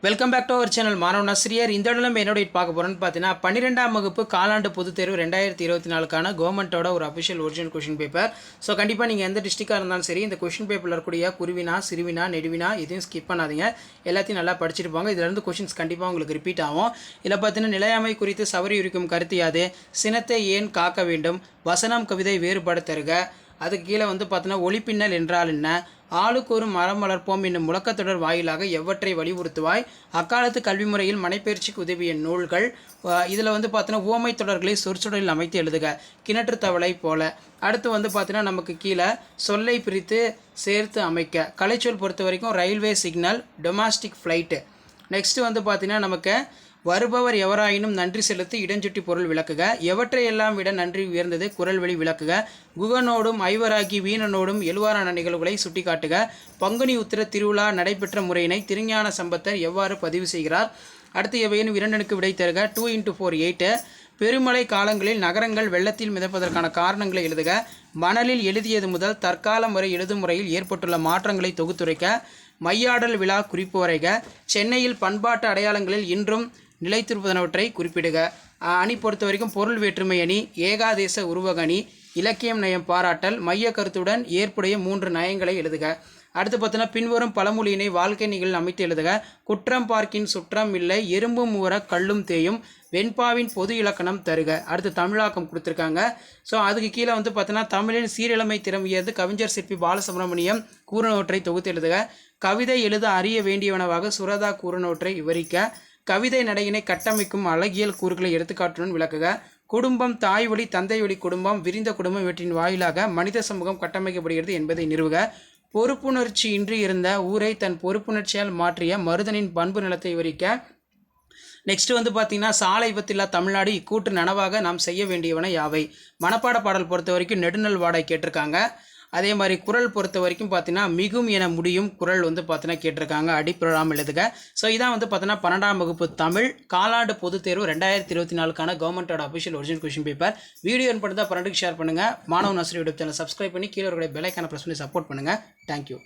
Welcome back to our channel மாணவன் ஆசிரியர். இந்த இடம் நம்ம என்னோட பார்க்க போகிறோன்னு பார்த்தீங்கன்னா 12ஆம் வகுப்பு காலாண்டு பொதுத் தேர்வு 2024க்கான கவர்மெண்ட்டோட ஒரு official original question paper. So கண்டிப்பாக நீங்கள் எந்த டிஸ்ட்ரிக்டாக இருந்தாலும் சரி இந்த கொஷின் பேப்பரில் இருக்கக்கூடிய குருவினா சிறுவினா நெடுவினா எதையும் ஸ்கிப் பண்ணாதீங்க. எல்லாத்தையும் நல்லா படிச்சிருப்பாங்க. இதிலிருந்து கொஷின்ஸ் கண்டிப்பாக உங்களுக்கு ரிப்பீட் ஆகும். இதில் பார்த்தீங்கன்னா நிலையாமை குறித்து சவரி இருக்கும் கருத்து யாது, சினத்தை ஏன் காக்க வேண்டும், வசனம் கவிதை வேறுபாடு தருக, அதுக்கு கீழே வந்து பார்த்தீங்கன்னா ஒளிப்பின்னல் என்றால் என்ன, ஆளுக்கு ஒரு மரம் வளர்ப்போம் என்னும் முழக்கத்தொடர் வாயிலாக எவற்றை வலியுறுத்துவாய், அக்காலத்து கல்வி முறையில் மனைப்பயிற்சிக்கு உதவிய நூல்கள், இதில் வந்து பார்த்தீங்கன்னா உவமை தொடர்களை சொற்சொடரில் அமைத்து எழுதுக, கிணற்று தவளை போல. அடுத்து வந்து பார்த்தீங்கன்னா நமக்கு கீழே சொல்லை பிரித்து சேர்த்து அமைக்க, கலைச்சொல் பொறுத்த வரைக்கும் railway signal, domestic flight. Next வந்து பார்த்தீங்கன்னா நமக்கு வருபவர் எவராயினும் நன்றி செலுத்தி இடஞ்சுட்டி பொருள் விளக்குக, எவற்றையெல்லாம் விட நன்றி உயர்ந்தது குரல் வழி விளக்குக, குகனோடும் ஐவராகி வீணனோடும் எழுவாரான நிகழ்வுகளை சுட்டிக்காட்டுக, பங்குனி உத்திர திருவிழா நடைபெற்ற முறையினை திருஞான சம்பத்தர் எவ்வாறு பதிவு செய்கிறார். அடுத்து எவையேனும் இரண்டனுக்கு விடை தருக. 2x4 8. பெருமழை காலங்களில் நகரங்கள் வெள்ளத்தில் மிதப்பதற்கான காரணங்களை எழுதுக, மணலில் எழுதியது முதல் தற்காலம் வரை எழுதும் முறையில் ஏற்பட்டுள்ள மாற்றங்களை தொகுத்துரைக்க, மையாடல் விழா குறிப்பு வரைக, சென்னையில் பண்பாட்டு அடையாளங்களில் இன்றும் நிலைத்திருப்பதனவற்றை குறிப்பிடுக. அணி பொறுத்த வரைக்கும் பொருள் வேற்றுமை அணி, ஏகாதேச உருவக அணி, இலக்கியம் நயம் பாராட்டல், மைய கருத்துடன் ஏற்புடைய 3 நயங்களை எழுதுக. அடுத்து பார்த்தீங்கன்னா பின்வரும் பழமொழியினை வாழ்க்கை நிகழ்வில் அமைத்து எழுதுக, குற்றம் பார்க்கின் சுற்றம் இல்லை, எறும்பும் ஊற கல்லும் தேயும், வெண்பாவின் பொது இலக்கணம் தருக. அடுத்து தமிழாக்கம் கொடுத்துருக்காங்க. ஸோ அதுக்கு கீழே வந்து பார்த்தீங்கன்னா தமிழின் சீரிழமை திறமையது கவிஞர் சிற்பி பாலசுப்ரமணியம் கூறுனவற்றை தொகுத்து எழுதுக, கவிதை எழுத அறிய வேண்டியவனவாக சுரதா கூறுனவற்றை விவரிக்க, கவிதை நடையினை கட்டமைக்கும் அழகியல் கூறுகளை எடுத்துக்காட்டுடன் விளக்குக, குடும்பம் தாய் வழி தந்தை வழி குடும்பம் விரிந்த குடும்பம் இவற்றின் வாயிலாக மனித சமூகம் கட்டமைக்கப்படுகிறது என்பதை நிறுவுக, பொறுப்புணர்ச்சி இன்றி இருந்த ஊரை தன் பொறுப்புணர்ச்சியால் மாற்றிய மருதனின் பண்பு நிலத்தை விவரிக்க. நெக்ஸ்ட் வந்து பார்த்தீங்கன்னா சாலை விபத்தில்லா தமிழ்நாடு இக்கூற்று நனவாக நாம் செய்ய வேண்டியவன யாவை. மனப்பாட பாடல் பொறுத்த வரைக்கும் நெடுநல் வாடை கேட்டிருக்காங்க. அதே மாதிரி குரல் பொறுத்த வரைக்கும் பார்த்தீங்கன்னா மிகும் என முடியும் குரல் வந்து பார்த்தீங்கன்னா கேட்டிருக்காங்க, அடிப்புறாமல் எழுதுக. ஸோ இதான் வந்து பார்த்தீங்கன்னா 12ஆம் வகுப்பு தமிழ் காலாண்டு பொதுத் தேர்வு 2024க்கான கவர்மெண்ட்டோட official original question paper. Video பண்ணுறதா ஃப்ரெண்டுக்கு ஷேர் பண்ணுங்கள். மாணவன் ஆசிரியர் யூடியூப் சேனல் சப்ஸ்கிரைப் பண்ணி கீழே இருக்கிற பெல் ஐக்கானை ப்ரெஸ் பண்ணி சப்போர்ட் பண்ணுங்கள். தேங்க்யூ.